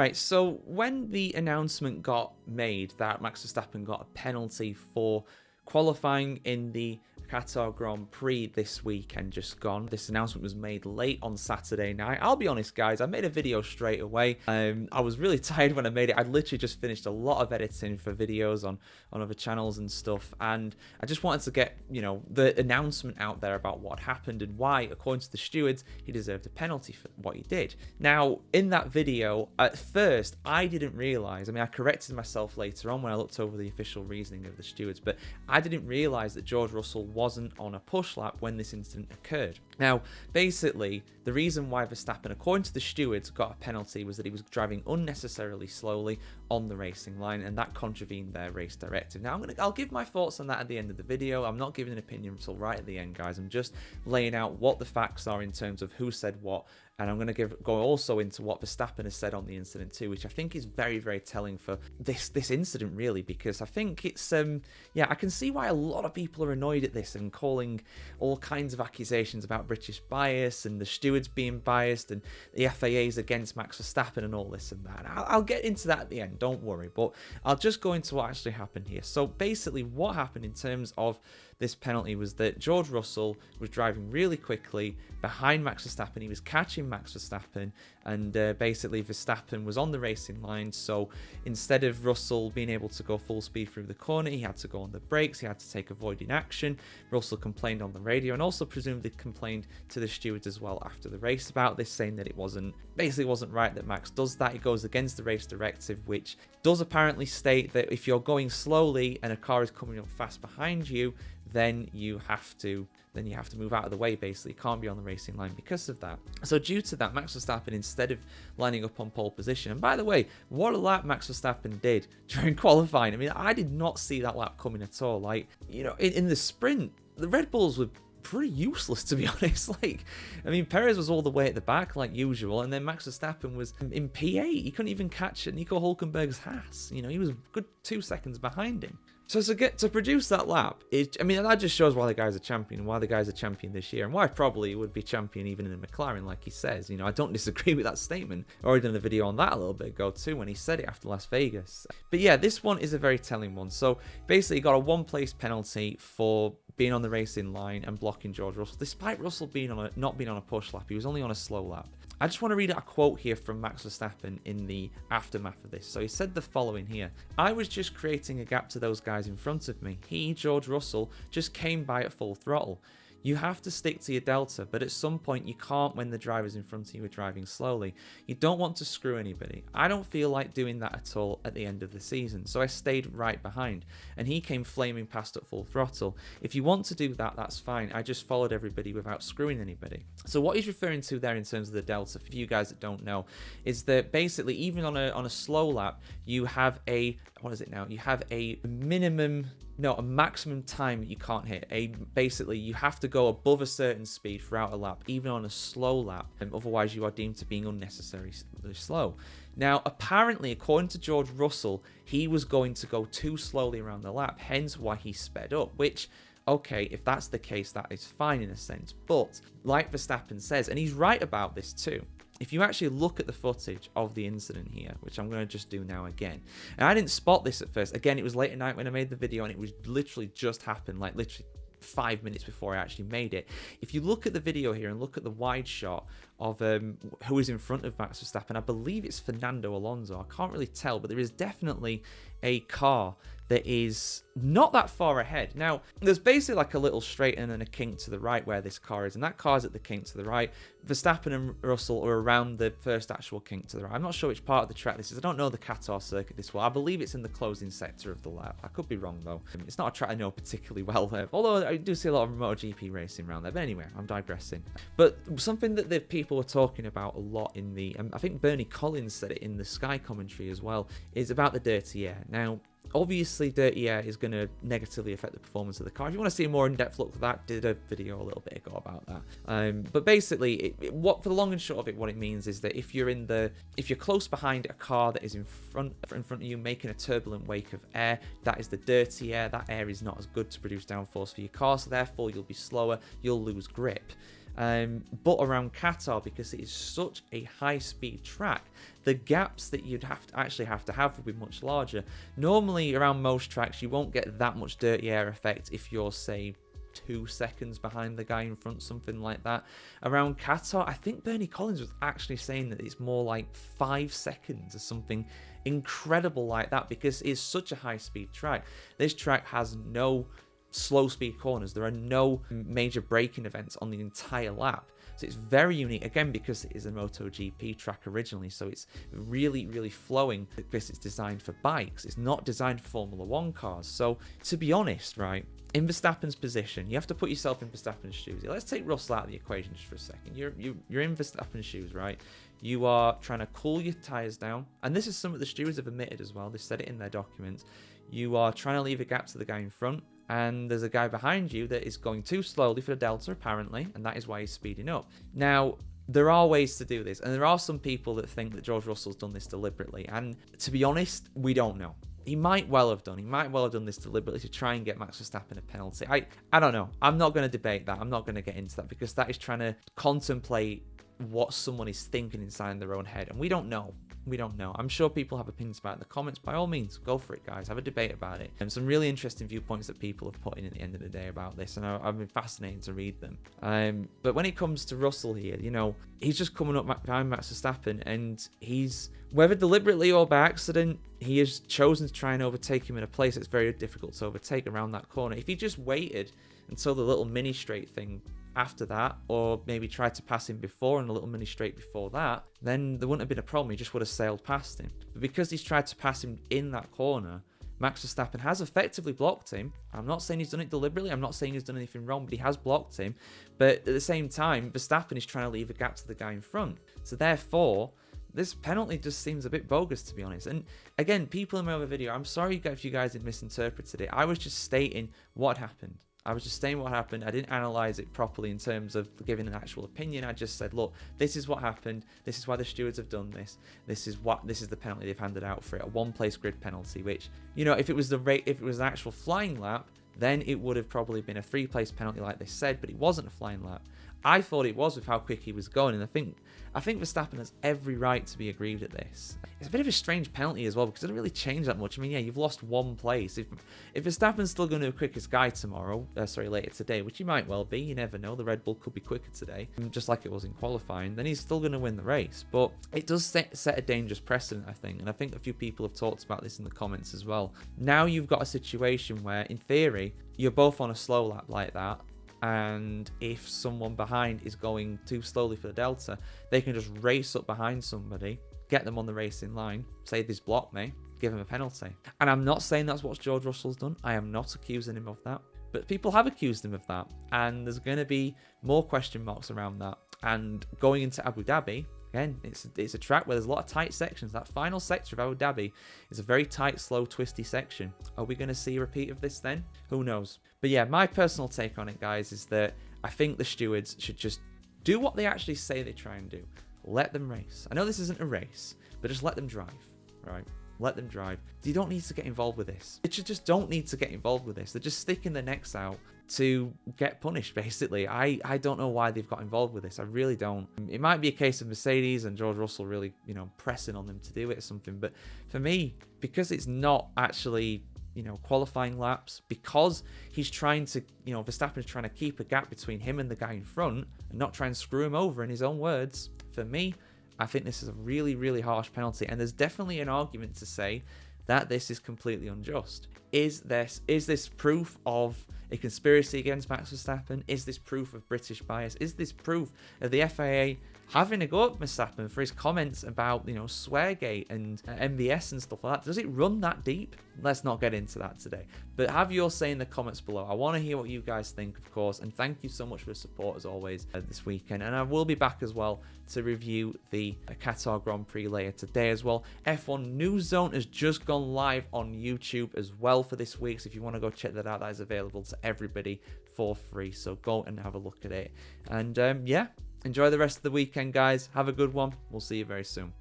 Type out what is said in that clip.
Alright, so when the announcement got made that Max Verstappen got a penalty for qualifying in the Qatar Grand Prix this weekend just gone, this announcement was made late on Saturday night. I'll be honest, guys, I made a video straight away. I was really tired when I made it. I'd literally just finished a lot of editing for videos on other channels and stuff, and I just wanted to get, you know, the announcement out there about what happened and why, according to the stewards, he deserved a penalty for what he did. Now, in that video, at first, I didn't realize, I mean, I corrected myself later on when I looked over the official reasoning of the stewards, but I didn't realize that George Russell wasn't on a push lap when this incident occurred. Now, basically, the reason why Verstappen, according to the stewards, got a penalty was that he was driving unnecessarily slowly on the racing line, and that contravened their race directive. Now, I'll give my thoughts on that at the end of the video. I'm not giving an opinion until right at the end, guys. I'm just laying out what the facts are in terms of who said what, and I'm going to go also into what Verstappen has said on the incident too, which I think is very, very telling for this incident, really, because I think it's, yeah, I can see why a lot of people are annoyed at this and calling all kinds of accusations about British bias and the stewards being biased and the FIA's against Max Verstappen and all this and that. And I'll get into that at the end, don't worry, but I'll just go into what actually happened here. So basically what happened in terms of this penalty was that George Russell was driving really quickly behind Max Verstappen. He was catching Max Verstappen, and basically Verstappen was on the racing line, so instead of Russell being able to go full speed through the corner, he had to go on the brakes, he had to take avoiding action. Russell complained on the radio and also presumably complained to the stewards as well after the race about this, saying that it wasn't right that Max does that. It goes against the race directive, which does apparently state that if you're going slowly and a car is coming up fast behind you, then you have to move out of the way, basically. You can't be on the racing line because of that. So due to that, Max Verstappen, instead of lining up on pole position, and by the way, what a lap Max Verstappen did during qualifying. I mean, I did not see that lap coming at all. Like, you know, in the sprint, the Red Bulls were pretty useless, to be honest. Like, I mean, Perez was all the way at the back like usual, and then Max Verstappen was in P8. He couldn't even catch Nico Hülkenberg's Haas. You know, he was a good 2 seconds behind him. So to produce that lap, I mean, that just shows why the guy's a champion and why the guy's a champion this year, and why probably would be champion even in a McLaren, like he says. You know, I don't disagree with that statement. I already done a video on that a little bit ago too, when he said it after Las Vegas. But yeah, this one is a very telling one. So basically, he got a one-place penalty for being on the racing line and blocking George Russell, despite Russell not being on a push lap. He was only on a slow lap. I just want to read out a quote here from Max Verstappen in the aftermath of this. So he said the following here: "I was just creating a gap to those guys in front of me. He, George Russell, just came by at full throttle. You have to stick to your delta, but at some point you can't when the drivers in front of you are driving slowly. You don't want to screw anybody. I don't feel like doing that at all at the end of the season, so I stayed right behind, and he came flaming past at full throttle. If you want to do that, that's fine. I just followed everybody without screwing anybody." So what he's referring to there in terms of the delta, for you guys that don't know, is that basically even on a slow lap, you have a, what is it now? You have a maximum time that you can't hit. Basically, you have to go above a certain speed throughout a lap, even on a slow lap, and otherwise you are deemed to being unnecessarily slow. Now, apparently, according to George Russell, he was going to go too slowly around the lap, hence why he sped up, which, okay, if that's the case, that is fine in a sense. But like Verstappen says, and he's right about this too, if you actually look at the footage of the incident here, which I'm going to just do now again, and I didn't spot this at first. Again, it was late at night when I made the video, and it was literally just happened, like literally 5 minutes before I actually made it. If you look at the video here and look at the wide shot of who is in front of Max Verstappen, I believe it's Fernando Alonso. I can't really tell, but there is definitely a car that is not that far ahead. Now, there's basically like a little straighten and a kink to the right where this car is, and that car's at the kink to the right. Verstappen and Russell are around the first actual kink to the right. I'm not sure which part of the track this is. I don't know the Qatar circuit this well. I believe it's in the closing sector of the lap. I could be wrong though. It's not a track I know particularly well, although I do see a lot of MotoGP racing around there. But anyway, I'm digressing. But something that the people were talking about a lot in the, I think Bernie Collins said it in the Sky commentary as well, is about the dirty air. Now, obviously, dirty air is going to negatively affect the performance of the car. If you want to see a more in-depth look at that, did a video a little bit ago about that. But basically, what for the long and short of it, what it means is that if you're close behind a car that is in front of you, making a turbulent wake of air, that is the dirty air. That air is not as good to produce downforce for your car, so therefore you'll be slower, you'll lose grip. But around Qatar, because it is such a high-speed track, the gaps that you'd actually have to have would be much larger. Normally, around most tracks, you won't get that much dirty air effect if you're, say, 2 seconds behind the guy in front, something like that. Around Qatar, I think Bernie Collins was actually saying that it's more like 5 seconds or something incredible like that, because it's such a high-speed track. This track has no slow speed corners. There are no major braking events on the entire lap. So it's very unique, again, because it is a MotoGP track originally. So it's really, really flowing because it's designed for bikes. It's not designed for Formula 1 cars. So to be honest, right, in Verstappen's position, you have to put yourself in Verstappen's shoes. Let's take Russell out of the equation just for a second. You're in Verstappen's shoes, right? You are trying to cool your tyres down. And this is something the stewards have admitted as well. They've said it in their documents. You are trying to leave a gap to the guy in front. And there's a guy behind you that is going too slowly for the Delta, apparently, and that is why he's speeding up. Now, there are ways to do this, and there are some people that think that George Russell's done this deliberately, and to be honest, we don't know. He might well have done. He might well have done this deliberately to try and get Max Verstappen a penalty. I don't know. I'm not going to debate that. I'm not going to get into that, because that is trying to contemplate what someone is thinking inside their own head, and we don't know. We don't know. I'm sure people have opinions about it in the comments. By all means, go for it, guys. Have a debate about it. And some really interesting viewpoints that people have put in at the end of the day about this, and I've been fascinated to read them. But when it comes to Russell here, you know, he's just coming up behind Max Verstappen, and he's, whether deliberately or by accident, he has chosen to try and overtake him in a place that's very difficult to overtake around that corner. If he just waited until the little mini straight thing after that, or maybe tried to pass him before and a little mini straight before that, then there wouldn't have been a problem. He just would have sailed past him. But because he's tried to pass him in that corner, Max Verstappen has effectively blocked him. I'm not saying he's done it deliberately. I'm not saying he's done anything wrong, but he has blocked him. But at the same time, Verstappen is trying to leave a gap to the guy in front. So therefore, this penalty just seems a bit bogus, to be honest. And again, people in my other video, I'm sorry if you guys had misinterpreted it. I was just stating what happened. I was just saying what happened. I didn't analyze it properly in terms of giving an actual opinion. I just said, look, this is what happened. This is why the stewards have done this. This is the penalty they've handed out for it, a one-place grid penalty. Which, you know, if it was an actual flying lap, then it would have probably been a 3-place penalty, like they said. But it wasn't a flying lap. I thought it was with how quick he was going, and I think Verstappen has every right to be aggrieved at this. It's a bit of a strange penalty as well, because it doesn't really change that much. I mean, yeah, you've lost 1 place. If Verstappen's still going to be the quickest guy later today, which he might well be, you never know. The Red Bull could be quicker today, just like it was in qualifying. Then he's still going to win the race. But it does set a dangerous precedent, I think, and I think a few people have talked about this in the comments as well. Now you've got a situation where, in theory, you're both on a slow lap like that. And if someone behind is going too slowly for the Delta, they can just race up behind somebody, get them on the racing line, say this blocked me, give him a penalty. And I'm not saying that's what George Russell's done. I am not accusing him of that. But people have accused him of that. And there's going to be more question marks around that. And going into Abu Dhabi, again, it's a track where there's a lot of tight sections. That final sector of Abu Dhabi is a very tight, slow, twisty section. Are we going to see a repeat of this then? Who knows? But yeah, my personal take on it, guys, is that I think the stewards should just do what they actually say they try and do. Let them race. I know this isn't a race, but just let them drive, right? Let them drive. You don't need to get involved with this. They just don't need to get involved with this. They're just sticking their necks out to get punished, basically. I don't know why they've got involved with this. I really don't. It might be a case of Mercedes and George Russell really, you know, pressing on them to do it or something. But for me, because it's not actually, you know, qualifying laps, because he's trying to, you know, Verstappen's trying to keep a gap between him and the guy in front and not try and screw him over, in his own words, for me, I think this is a really, really harsh penalty. And there's definitely an argument to say that this is completely unjust. Is this proof of a conspiracy against Max Verstappen? Is this proof of British bias? Is this proof of the FIA having a go at Verstappen for his comments about, you know, Sweargate and MBS and stuff like that? Does it run that deep? Let's not get into that today. But have your say in the comments below. I want to hear what you guys think, of course. And thank you so much for the support, as always, this weekend. And I will be back as well to review the Qatar Grand Prix later today as well. F1 News Zone has just gone live on YouTube as well for this week. So if you want to go check that out, that is available to everybody for free. So go and have a look at it. And yeah, enjoy the rest of the weekend, guys. Have a good one. We'll see you very soon.